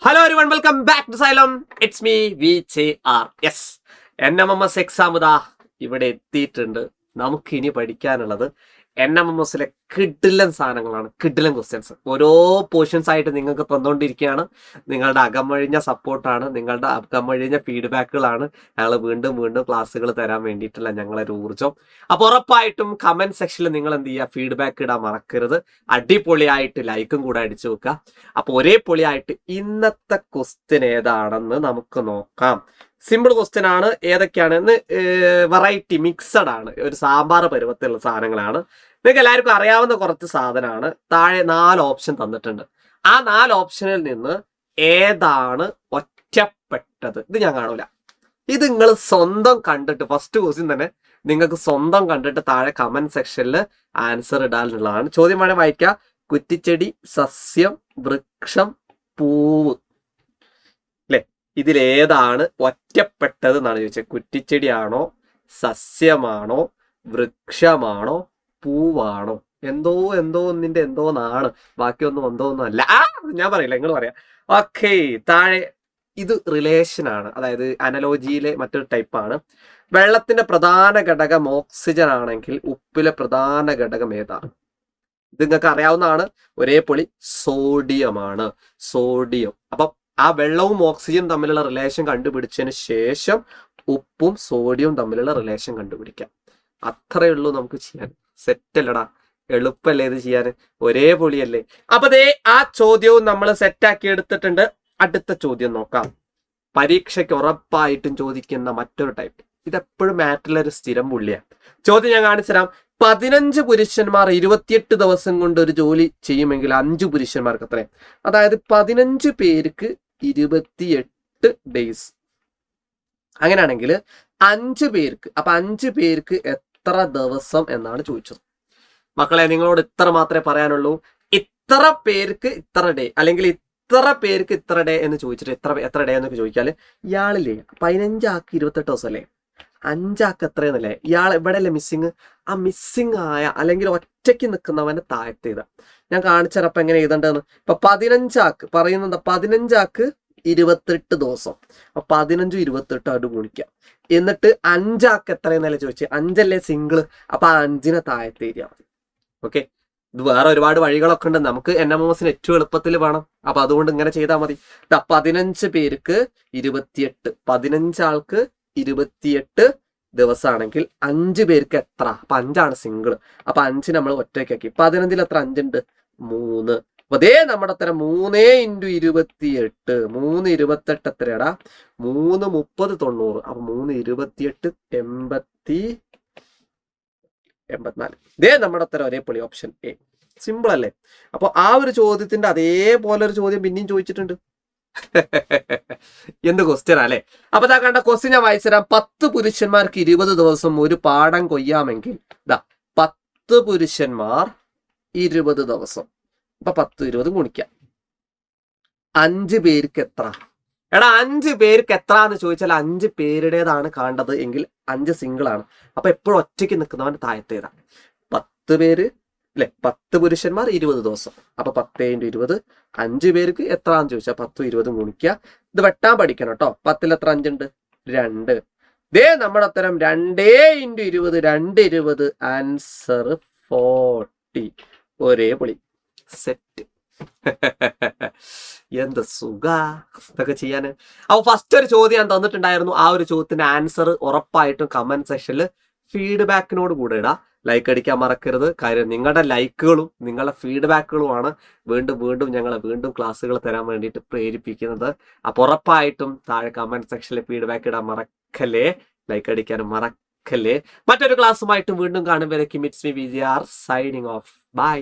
Hello everyone, welcome back to Xylem. It's me VJR. Yes, NMMS exam ഇതാ ഇവിടെ എത്തിയിട്ടുണ്ട്. നമുക്ക് ഇനി പഠിക്കാനുള്ളത് NMMSലെ കിഡിലൻ സാധനങ്ങളാണ്, കിഡിലൻ ക്വസ്റ്റ്യൻസ്. ഓരോ പോർഷൻസ് ആയിട്ട് നിങ്ങൾക്ക് തന്നുകൊണ്ടിരിക്കുകയാണ്. നിങ്ങളുടെ അകമഴിഞ്ഞ സപ്പോർട്ടാണ്, നിങ്ങളുടെ അകമഴിഞ്ഞ ഫീഡ്ബാക്കുകളാണ് ഞങ്ങൾ വീണ്ടും വീണ്ടും ക്ലാസ്സുകൾ തരാൻ വേണ്ടിയിട്ടുള്ള ഞങ്ങളൊരു ഊർജ്ജം. അപ്പോൾ ഉറപ്പായിട്ടും കമന്റ് സെക്ഷനിൽ നിങ്ങൾ എന്ത് ചെയ്യുക, ഫീഡ്ബാക്ക് ഇടാൻ മറക്കരുത്. അടിപൊളിയായിട്ട് ലൈക്കും കൂടെ അടിച്ചു വെക്കുക. അപ്പോൾ ഒരേ പൊളിയായിട്ട് ഇന്നത്തെ ക്വസ്റ്റ്യൻ ഏതാണെന്ന് നമുക്ക് നോക്കാം. സിമ്പിൾ ക്വസ്റ്റ്യൻ ആണ്. ഏതൊക്കെയാണെന്ന് വെറൈറ്റി മിക്സഡ് ആണ്, ഒരു സാമ്പാർ പരുവത്തിലുള്ള സാധനങ്ങളാണ്. നിങ്ങൾക്ക് എല്ലാവർക്കും അറിയാവുന്ന കുറച്ച് സാധനമാണ്. താഴെ 4 ഓപ്ഷൻ തന്നിട്ടുണ്ട്. ആ 4 ഓപ്ഷനിൽ നിന്ന് ഏതാണ് ഒറ്റപ്പെട്ടത്? ഇത് ഞാൻ കാണൂല. ഇത് നിങ്ങൾ സ്വന്തം കണ്ടിട്ട്, ഫസ്റ്റ് ക്വസ്റ്റ്യൻ തന്നെ നിങ്ങൾക്ക് സ്വന്തം കണ്ടിട്ട് താഴെ കമന്റ് സെക്ഷനിൽ ആൻസർ ഇടാനുള്ളതാണ്. ചോദ്യം വേണേൽ വായിക്കുക. കുറ്റിച്ചെടി, സസ്യം, വൃക്ഷം, പൂവ്. അല്ലെ, ഇതിലേതാണ് ഒറ്റപ്പെട്ടത് എന്നാണ് ചോദിച്ചത്. കുറ്റിച്ചെടിയാണോ, സസ്യമാണോ, വൃക്ഷമാണോ, പൂവാണോ? എന്തോ ഒന്നിന്റെ എന്തോന്നാണ്, ബാക്കിയൊന്നും ഒന്നും അല്ല. ഞാൻ പറയില്ല, നിങ്ങൾ പറയാം. ഓക്കെ, താഴെ ഇത് റിലേഷൻ ആണ്, അതായത് അനലോജിയിലെ മറ്റൊരു ടൈപ്പാണ്. വെള്ളത്തിന്റെ പ്രധാന ഘടകം ഓക്സിജൻ ആണെങ്കിൽ ഉപ്പിലെ പ്രധാന ഘടകം ഏതാണ്? ഇത് നിങ്ങൾക്ക് അറിയാവുന്നതാണ്. ഒരേ പൊളി സോഡിയമാണ്. സോഡിയം. അപ്പം ആ വെള്ളവും ഓക്സിജനും തമ്മിലുള്ള റിലേഷൻ കണ്ടുപിടിച്ചതിന് ശേഷം ഉപ്പും സോഡിയവും തമ്മിലുള്ള റിലേഷൻ കണ്ടുപിടിക്കാം. അത്രയേ ഉള്ളൂ നമുക്ക് ചെയ്യാൻ. സെറ്റ് അല്ലടാ, എളുപ്പല്ലേ ഇത് ചെയ്യാൻ? ഒരേ പൊളിയല്ലേ? അപ്പൊ ദേ ആ ചോദ്യവും നമ്മൾ സെറ്റാക്കി എടുത്തിട്ടുണ്ട്. അടുത്ത ചോദ്യം നോക്കാം. പരീക്ഷയ്ക്ക് ഉറപ്പായിട്ടും ചോദിക്കുന്ന മറ്റൊരു ടൈപ്പ്. ഇതെപ്പോഴും മാറ്റിലുള്ള ഒരു സ്ഥിരം പുള്ളിയാണ്. ചോദ്യം ഞാൻ കാണിച്ചു തരാം. 15 പുരുഷന്മാർ 28 ദിവസം കൊണ്ട് ഒരു ജോലി ചെയ്യുമെങ്കിൽ 5 പുരുഷന്മാർക്ക് എത്രയും? അതായത് 15 പേർക്ക് 28 ഡേയ്സ്. അങ്ങനെയാണെങ്കിൽ 5 പേർക്ക്, അപ്പൊ 5 പേർക്ക് എത്ര ദിവസം എന്നാണ് ചോദിച്ചത്. മക്കളെ, നിങ്ങളോട് ഇത്ര മാത്രമേ പറയാനുള്ളൂ. ഇത്ര പേർക്ക് ഇത്ര ഡേ, അല്ലെങ്കിൽ ഇത്ര പേർക്ക് ഇത്ര ഡേ എന്ന് ചോദിച്ചിട്ട് എത്ര ഡേ എന്നൊക്കെ ചോദിച്ചാൽ ഇയാളില്ലേ 15 ആൾക്ക് 28 ദിവസം അല്ലേ, 5 ആൾക്ക് എത്രയെന്നല്ലേ? ഇയാൾ ഇവിടെ അല്ലേ മിസ്സിങ്? ആ മിസ്സിങ് ആയ അല്ലെങ്കിൽ ഒറ്റയ്ക്ക് നിൽക്കുന്നവനെ താഴ്ത്തിയത ഞാൻ കാണിച്ചപ്പോ എങ്ങനെ എഴുതേണ്ടതെന്ന്. ഇപ്പൊ 15 ആൾക്ക് പറയുന്നത്, 15 ആൾക്ക് 28 ദിവസം. അപ്പൊ 15 28 ആയിട്ട് ഗുണിക്കാം. എന്നിട്ട് 5 ആൾക്ക് എത്രയെന്നല്ലേ ചോദിച്ചത്? 5 അല്ലേ സിംഗിള്? അപ്പൊ ആ 5നെ താഴത്തെ ഏരിയ മതി. ഓക്കെ, ഇത് വേറെ ഒരുപാട് വഴികളൊക്കെ ഉണ്ട്. നമുക്ക് NMMSന് ഏറ്റവും എളുപ്പത്തിൽ വേണം. അപ്പൊ അതുകൊണ്ട് ഇങ്ങനെ ചെയ്താൽ മതി. 15 പേർക്ക് 28, 15 ആൾക്ക് 28 ദിവസമാണെങ്കിൽ 5 പേർക്ക് എത്ര? അപ്പൊ 5 ആണ് സിംഗിൾ. അപ്പൊ 5 നമ്മൾ ഒറ്റയ്ക്കാക്കി. 15 എത്ര? 5 ഉണ്ട്, 3. അപ്പൊ അതേ നമ്മുടെ ഉത്തരം 3 × 28. 3 28 എത്രയാടാ? 3 30 90. അപ്പൊ 3 28 84. ഇതേ നമ്മുടെ ഉത്തരം ഒരേ പൊളി, ഓപ്ഷൻ എ. സിമ്പിൾ അല്ലേ? അപ്പൊ ആ ഒരു ചോദ്യത്തിന്റെ അതേപോലെ ഒരു ചോദ്യം പിന്നെയും ചോദിച്ചിട്ടുണ്ട്. എന്ത് ക്വസ്റ്റ്യൻ അല്ലേ? അപ്പൊ ഇതാ കണ്ട ക്വസ്റ്റ്യൻ ഞാൻ വായിച്ചുതരാം. 10 പുരുഷന്മാർക്ക് 20 ദിവസം ഒരു പാടം കൊയ്യാമെങ്കിൽ 10 പുരുഷന്മാർ 20 ദിവസം. അപ്പൊ 10 20 ഗുണിക്കാം. 5 പേർക്ക് എത്ര? എടാ, 5 പേർക്ക് എത്ര എന്ന് ചോദിച്ചാൽ 5 പേരുടേതാണ് കാണേണ്ടത് എങ്കിൽ 5 സിംഗിൾ ആണ്. അപ്പൊ എപ്പോഴും ഒറ്റയ്ക്ക് നിൽക്കുന്നവൻ താഴത്തേതാ. 10 പേര് അല്ലെ, 10 പുരുഷന്മാർ 20 ദിവസം. അപ്പൊ 10 × 20. 5 പേർക്ക് എത്രയാന്ന് ചോദിച്ചാൽ 10 20 ഗുണിക്കുക. ഇത് വെട്ടാൻ പഠിക്കണം കേട്ടോ. 10ൽ എത്ര 5 ഉണ്ട്? 2. ദേ നമ്മുടെ ഉത്തരം 2 × 20, 2 20. ആൻസർ 40. ഒരേ പൊളി, സെറ്റ്. എന്ത് സുഖ ഇതൊക്കെ ചെയ്യാന്. അപ്പൊ ഫസ്റ്റ് ഒരു ചോദ്യം ഞാൻ തന്നിട്ടുണ്ടായിരുന്നു. ആ ഒരു ചോദ്യത്തിന്റെ ആൻസർ ഉറപ്പായിട്ടും കമന്റ് സെക്ഷനിൽ ഫീഡ്ബാക്കിനോട് കൂടെ ഇടാം. ലൈക്ക് അടിക്കാൻ മറക്കരുത്. കാര്യം നിങ്ങളുടെ ലൈക്കുകളും നിങ്ങളുടെ ഫീഡ്ബാക്കുകളുമാണ് വീണ്ടും ഞങ്ങളെ ക്ലാസ്സുകൾ തരാൻ വേണ്ടിയിട്ട് പ്രേരിപ്പിക്കുന്നത്. അപ്പൊ ഉറപ്പായിട്ടും താഴെ കമന്റ് സെക്ഷനിൽ ഫീഡ്ബാക്ക് ഇടാൻ മറക്കല്ലേ, ലൈക്ക് അടിക്കാനും മറക്കല്ലേ. മറ്റൊരു ക്ലാസ്സുമായിട്ടും വീണ്ടും കാണും വരയ്ക്കും. It's me VJR signing off. By.